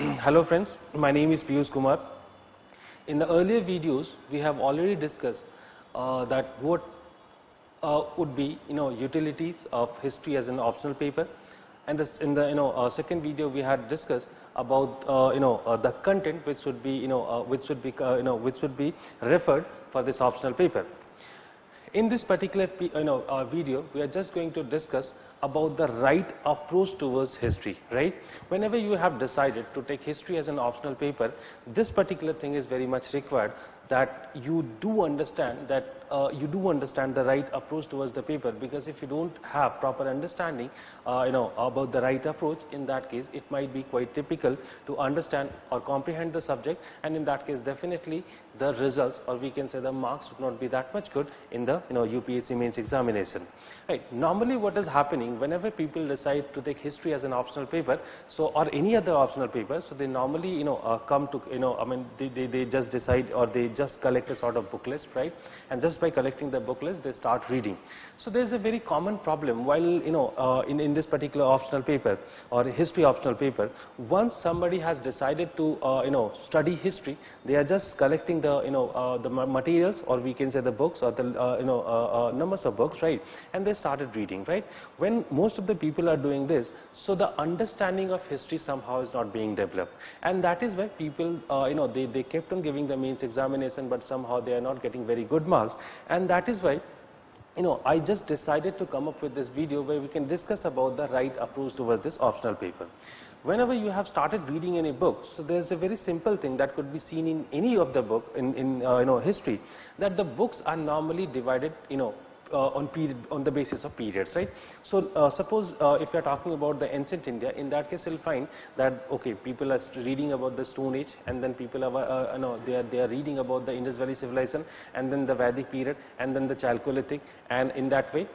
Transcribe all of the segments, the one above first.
Hello friends, my name is Piyush Kumar. In the earlier videos, we have already discussed that what would be utilities of history as an optional paper, and this in the second video we had discussed about the content which should be which should be referred for this optional paper. In this particular video, we are just going to discuss about the right approach towards history, right? Whenever you have decided to take history as an optional paper, this particular thing is very much required, that you do understand that the right approach towards the paper, because if you don't have proper understanding about the right approach, in that case it might be quite typical to understand or comprehend the subject, and in that case definitely the results, or we can say the marks, would not be that much good in the UPSC mains examination, right? Normally what is happening whenever people decide to take history as an optional paper, so or any other optional paper, so they normally come to they just decide, or they just collect a sort of book list, right? And just by collecting the book list, they start reading. So there is a very common problem while in this particular optional paper or history optional paper. Once somebody has decided to study history, they are just collecting the materials, or we can say the books, or the numbers of books, right? And they started reading, right? When most of the people are doing this, so the understanding of history somehow is not being developed, and that is why people they kept on giving the mains examination, but somehow they are not getting very good marks. And that is why I just decided to come up with this video where we can discuss about the right approach towards this optional paper. Whenever you have started reading any book, so there's a very simple thing that could be seen in any of the book in history, that the books are normally divided on the basis of periods, right? So suppose if you are talking about the ancient India, in that case you'll find that okay, people are reading about the Stone Age, and then people are they are reading about the Indus Valley civilization, and then the Vedic period, and then the Chalcolithic, and in that way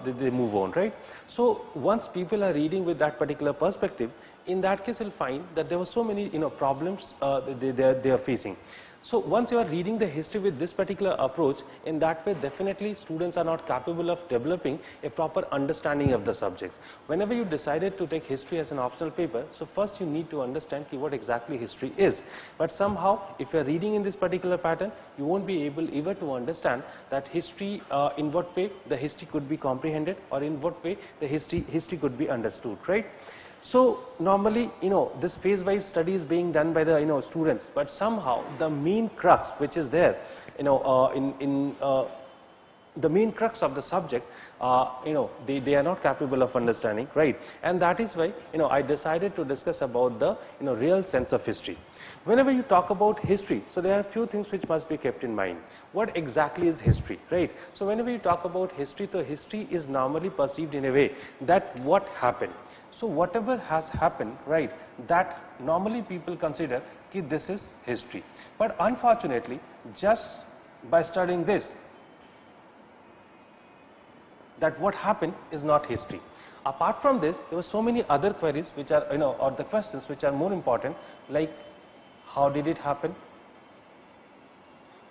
they move on, right? So once people are reading with that particular perspective, in that case you'll find that there were so many problems they are facing. So once you are reading the history with this particular approach, in that way definitely students are not capable of developing a proper understanding of the subjects. Whenever you decided to take history as an optional paper, so first you need to understand what exactly history is. But somehow if you are reading in this particular pattern, you won't be able ever to understand that history, in what way the history could be comprehended, or in what way the history could be understood, right? So normally this phase-wise study is being done by the students, but somehow the main crux which is there the main crux of the subject they are not capable of understanding, right? And that is why I decided to discuss about the real sense of history. Whenever you talk about history, so there are a few things which must be kept in mind. What exactly is history, right? So whenever you talk about history, so history is normally perceived in a way that what happened. So whatever has happened, right, that normally people consider that this is history. But unfortunately, just by studying this, that what happened is not history. Apart from this, there were so many other queries which are, or the questions which are more important, like how did it happen,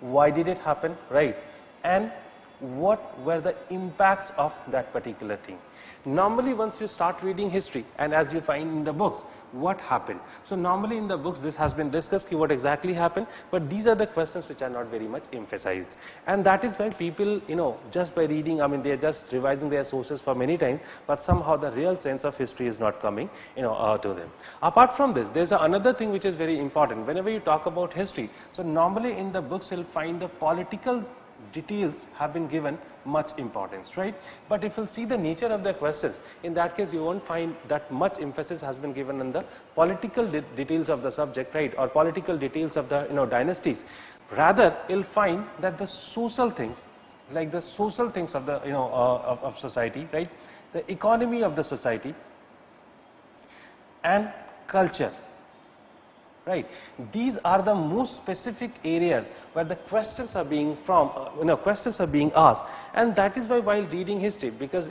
why did it happen, right, and what were the impacts of that particular thing. Normally once you start reading history, and as you find in the books, what happened. So normally in the books this has been discussed, what exactly happened, but these are the questions which are not very much emphasized. And that is why people, just by reading, they are just revising their sources for many times, but somehow the real sense of history is not coming, to them. Apart from this, there's another thing which is very important. Whenever you talk about history, so normally in the books you'll find the political details have been given much importance, right? But if you'll see the nature of the questions, in that case you won't find that much emphasis has been given on the political details of the subject, right, or political details of the dynasties. Rather you'll find that the social things, like the social things of the of society, right, the economy of the society and culture, right, these are the most specific areas where the questions are being questions are being asked. And that is why while reading history, because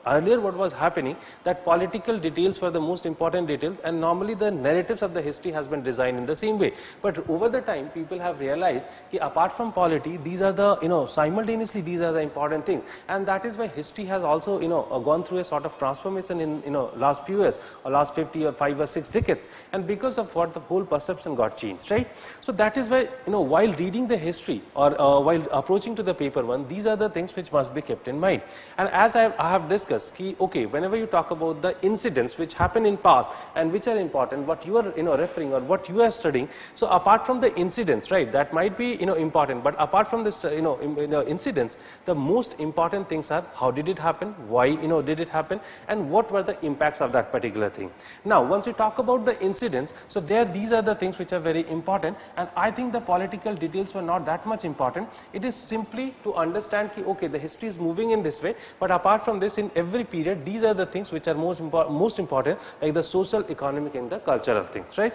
earlier what was happening, that political details were the most important details, and normally the narratives of the history has been designed in the same way. But over the time, people have realized that apart from polity, these are the, simultaneously these are the important things, and that is why history has also, gone through a sort of transformation in, last few years, or last 50 or 5 or 6 decades, and because of what the whole perception got changed, right? So that is why, while reading the history or while approaching to the paper one, these are the things which must be kept in mind. And as I have discussed, okay, whenever you talk about the incidents which happen in past and which are important, what you are, referring or what you are studying, so apart from the incidents, right, that might be, important, but apart from this, incidents, the most important things are how did it happen, why, did it happen, and what were the impacts of that particular thing. Now, once you talk about the incidents, so these are the things which are very important, and I think the political details were not that much important. It is simply to understand, okay, the history is moving in this way, but apart from this, in every period, these are the things which are most important, like the social, economic, and the cultural things, right?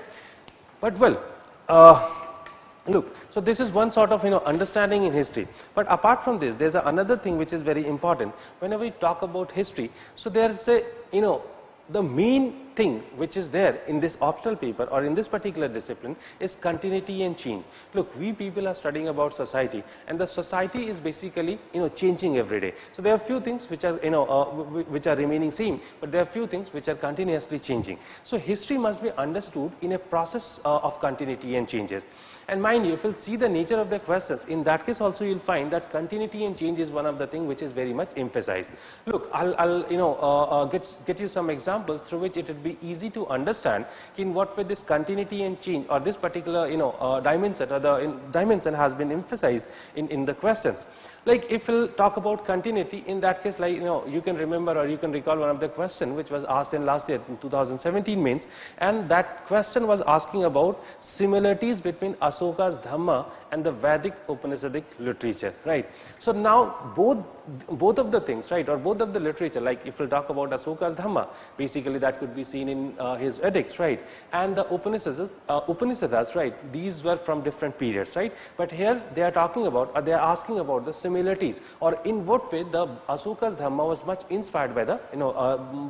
But well, look, so this is one sort of, understanding in history. But apart from this, there's another thing which is very important. Whenever we talk about history, so there's a, the main thing which is there in this optional paper or in this particular discipline is continuity and change. Look, we people are studying about society, and the society is basically, changing every day. So there are few things which are, which are remaining same, but there are few things which are continuously changing. So history must be understood in a process of continuity and changes. And mind you, if you'll see the nature of the questions, in that case also you'll find that continuity and change is one of the things which is very much emphasized. Look, I'll get you some examples through which it would be easy to understand in what way this continuity and change or this particular dimension or the dimension has been emphasized in the questions. Like if we'll talk about continuity, in that case, like, you can remember or you can recall one of the question which was asked in last year, in 2017 mains, and that question was asking about similarities between Asoka's Dhamma and the Vedic Upanishadic literature, right? So now both of the things, right, or both of the literature, like if we'll talk about Asoka's Dhamma, basically that could be seen in his edicts, right, and the Upanishads, right, these were from different periods, right, but here they are talking about, or they are asking about the similarities, or in what way the Asoka's Dhamma was much inspired by the,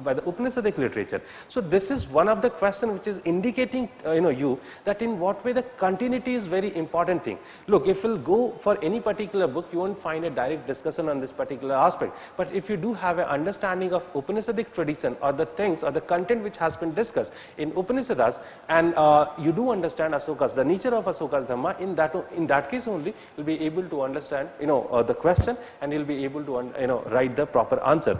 by the Upanishadic literature. So this is one of the questions which is indicating, you that in what way the continuity is very important thing. Look, if we'll go for any particular book, you won't find a direct discussion on this particular aspect. But if you do have an understanding of Upanishadic tradition or the things or the content which has been discussed in Upanishads, and you do understand Asoka's, the nature of Asoka's Dhamma, in that case only you'll be able to understand, the question, and you'll be able to, write the proper answer.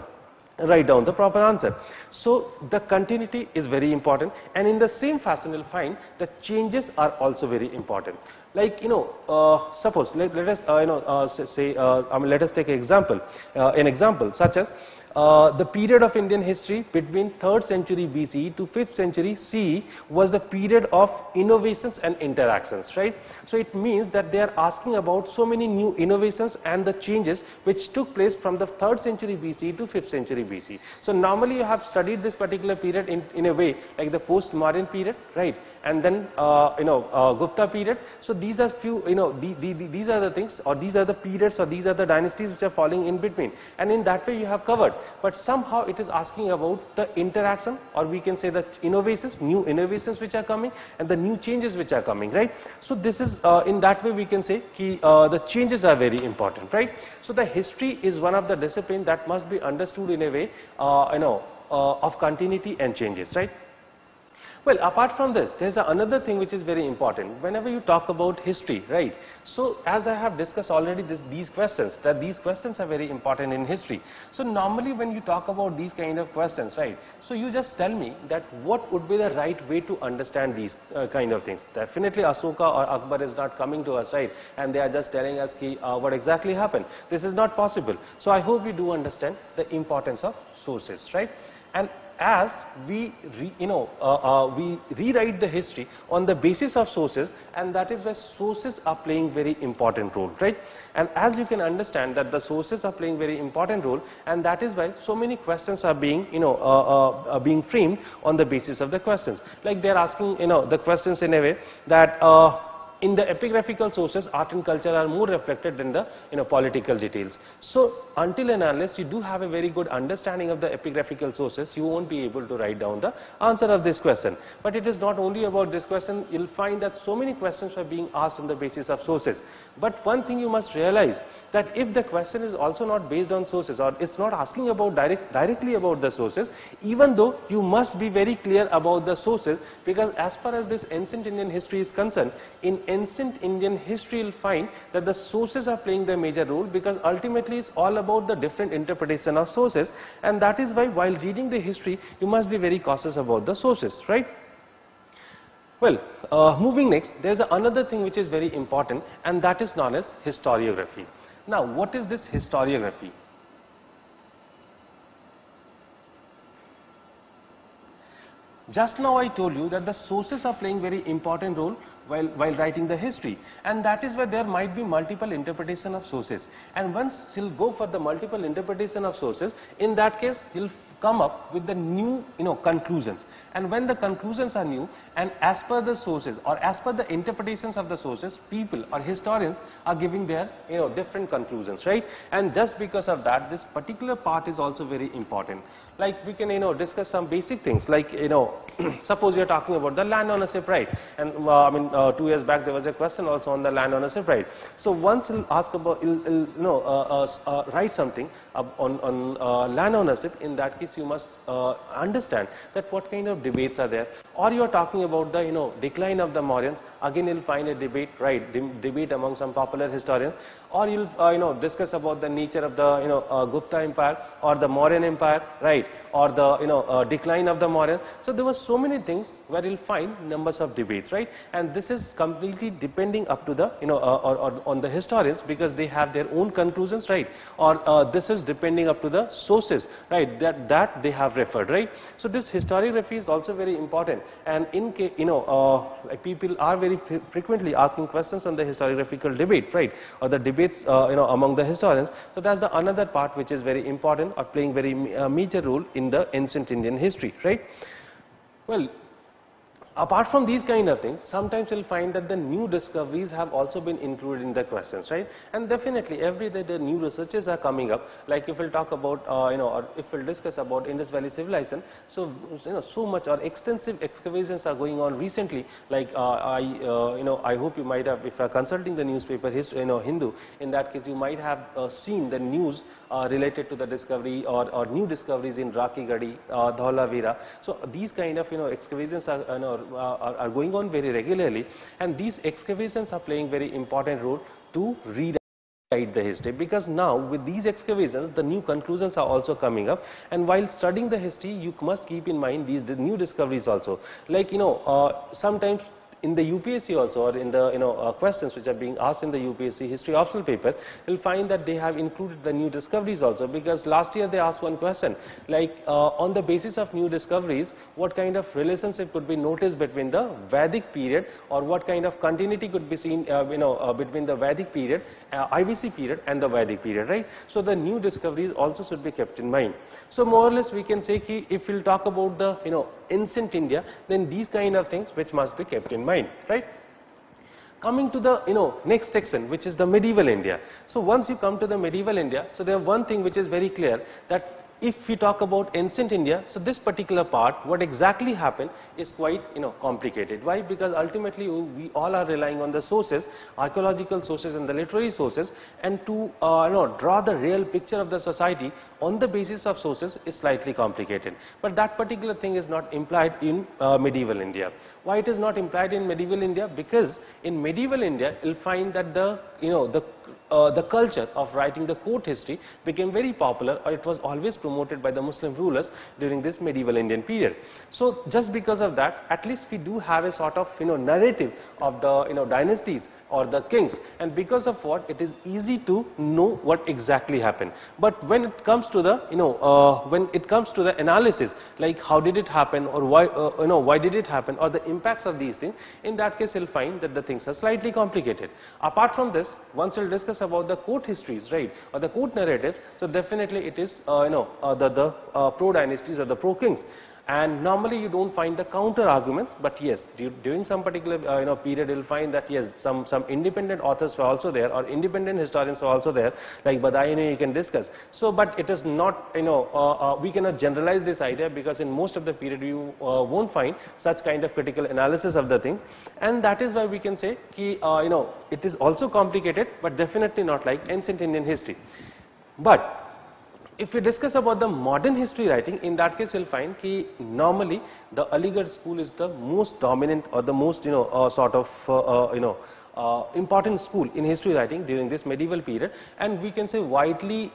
Write down the proper answer. So the continuity is very important, and in the same fashion you'll find the changes are also very important. Like, suppose let us let us take an example such as the period of Indian history between 3rd century BCE to 5th century CE was the period of innovations and interactions, right? So it means that they are asking about so many new innovations and the changes which took place from the 3rd century BCE to 5th century BCE. So normally you have studied this particular period in a way like the post-modern period, right? And then Gupta period. So these are few, these are the things, or these are the periods, or these are the dynasties which are falling in between, and in that way you have covered. But somehow it is asking about the interaction, or we can say the innovations, new innovations which are coming, and the new changes which are coming, right? So this is in that way we can say the changes are very important, right? So the history is one of the discipline that must be understood in a way of continuity and changes, right? Well, apart from this, there's another thing which is very important. Whenever you talk about history, right? So, as I have discussed already, these questions are very important in history. So, normally when you talk about these kind of questions, right? So, you just tell me that what would be the right way to understand these kind of things. Definitely, Asoka or Akbar is not coming to us, right? And they are just telling us what exactly happened. This is not possible. So, I hope you do understand the importance of sources, right? And as we rewrite the history on the basis of sources, and that is why sources are playing very important role, right? And as you can understand that the sources are playing very important role, and that is why so many questions are being being framed on the basis of the questions. Like they are asking the questions in a way that in the epigraphical sources, art and culture are more reflected than the political details. So until and unless you do have a very good understanding of the epigraphical sources, you won't be able to write down the answer of this question. But it is not only about this question. You'll find that so many questions are being asked on the basis of sources. But one thing you must realize, that if the question is also not based on sources, or it's not asking about directly about the sources, even though you must be very clear about the sources, because as far as this ancient Indian history is concerned, in ancient Indian history you'll find that the sources are playing the major role, because ultimately it's all about the different interpretation of sources, and that is why while reading the history you must be very cautious about the sources, right? Well, moving next, there's another thing which is very important, and that is known as historiography. Now, what is this historiography? Just now I told you that the sources are playing very important role while writing the history, and that is where there might be multiple interpretation of sources, and once you'll go for the multiple interpretation of sources, in that case you'll come up with the new conclusions. And when the conclusions are new and as per the sources or as per the interpretations of the sources, people or historians are giving their different conclusions, right? And just because of that, this particular part is also very important. Like we can discuss some basic things, like suppose you're talking about the land ownership right, and 2 years back there was a question also on the land ownership right. So once you'll ask about write something on land ownership, in that case you must understand that what kind of debates are there. Or you're talking about the decline of the Mauryans, again you'll find a debate, right, debate among some popular historians. Or you'll discuss about the nature of the Gupta Empire or the Mauryan Empire, right, or the decline of the Mauryan. So there were so many things where you'll find numbers of debates, right, and this is completely depending up to the or on the historians, because they have their own conclusions, right, or this is depending up to the sources, right, that they have referred, right. So this historiography is also very important, and in case like people are very frequently asking questions on the historiographical debate, right, or the debates among the historians. So that's the another part which is very important or playing very major role in the ancient Indian history, right. Well, apart from these kind of things, sometimes you'll find that the new discoveries have also been included in the questions, right? And definitely every day the new researches are coming up. Like if we'll talk about, or if we'll discuss about Indus Valley civilization, so so much or extensive excavations are going on recently. Like I hope you might have, if you are consulting the newspaper Hindu, in that case you might have seen the news related to the discovery or new discoveries in Raki Gadi, Dhaulavira. So these kind of excavations are going on very regularly, and these excavations are playing very important role to rewrite the history, because now with these excavations the new conclusions are also coming up, and while studying the history you must keep in mind the new discoveries also. Like sometimes in the UPSC also, or in the questions which are being asked in the UPSC history optional paper, you'll find that they have included the new discoveries also, because last year they asked one question like on the basis of new discoveries, what kind of relationship could be noticed between the Vedic period, or what kind of continuity could be seen between the Vedic period, IVC period and the Vedic period, right. So the new discoveries also should be kept in mind. So more or less we can say ki if we'll talk about the ancient India, then these kind of things which must be kept in mind, right. Coming to the next section, which is the medieval India. So once you come to the medieval India, so there one thing which is very clear, that if we talk about ancient India, so this particular part, what exactly happened is quite complicated. Why? Because ultimately we all are relying on the sources, archaeological sources and the literary sources, and to draw the real picture of the society on the basis of sources is slightly complicated. But that particular thing is not implied in medieval India. Why it is not implied in medieval India? Because in medieval India you'll find that the culture of writing the court history became very popular, or it was always promoted by the Muslim rulers during this medieval Indian period. So just because of that, at least we do have a sort of narrative of the dynasties or the kings, and because of what it is easy to know what exactly happened. But when it comes to the analysis, like how did it happen, or why did it happen, or the impacts of these things, in that case you'll find that the things are slightly complicated. Apart from this, once we'll discuss about the court histories, right, or the court narrative, so definitely it is the pro dynasties or the pro kings. and normally you don't find the counter arguments, but yes, during some particular period you'll find that yes, some independent authors were also there, or independent historians were also there, like Badayani you can discuss. So but it is not, we cannot generalize this idea, because in most of the period you won't find such kind of critical analysis of the things, and that is why we can say ki, it is also complicated, but definitely not like ancient Indian history. But if we discuss about the modern history writing, in that case, you'll find that normally the Aligarh school is the most dominant, or the most sort of important school in history writing during this medieval period, and we can say widely,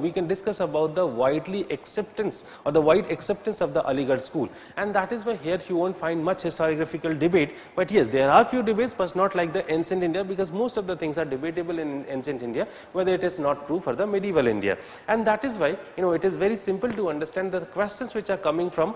we can discuss about the widely acceptance, or the wide acceptance of the Aligarh school, and that is why here you won't find much historiographical debate. But yes, there are few debates, but not like the ancient India, because most of the things are debatable in ancient India, whether it is not true for the medieval India, and that is why it is very simple to understand the questions which are coming from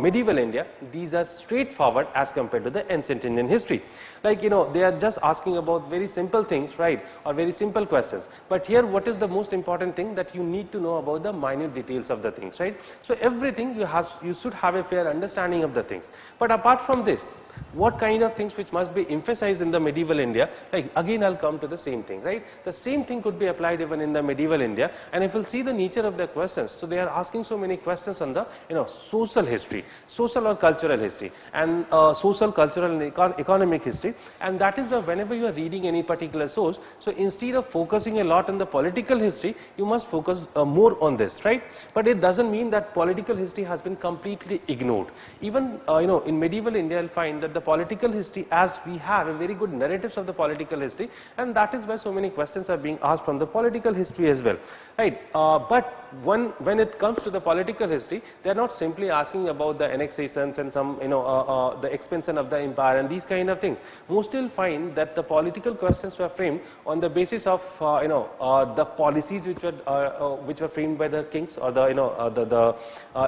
medieval India. These are straightforward as compared to the ancient Indian history. Like they are just asking about very simple things, right, or very simple questions. But here, what is the most important thing, that you need to know about the minute details of the things, right? So everything you should have a fair understanding of the things. But apart from this, what kind of things which must be emphasized in the medieval India, like again I'll come to the same thing, right? The same thing could be applied even in the medieval India, and if we'll see the nature of the questions, so they are asking so many questions on the social history, social or cultural history, and social, cultural and economic history, and that is why whenever you are reading any particular source, so instead of focusing a lot on the political history, you must focus more on this, right? But it doesn't mean that political history has been completely ignored. Even in medieval India, you'll find that the political history, as we have a very good narratives of the political history, and that is why so many questions are being asked from the political history as well, right? But when it comes to the political history, they are not simply asking about the annexations and some the expansion of the empire and these kind of things. Mostly you'll find that the political questions were framed on the basis of the policies which were framed by the kings, or the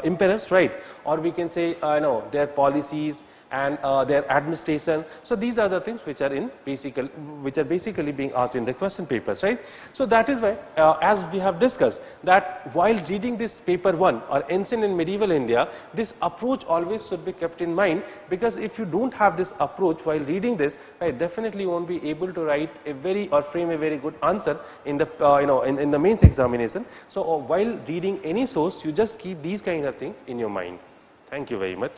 emperors, right? Or we can say their policies and their administration. So these are the things which are basically being asked in the question papers, right? So that is why, as we have discussed, that while reading this paper 1, or ancient and medieval India, this approach always should be kept in mind, because if you don't have this approach while reading this, right, definitely you won't be able to write frame a very good answer in the in the mains examination. So while reading any source, you just keep these kind of things in your mind. Thank you very much.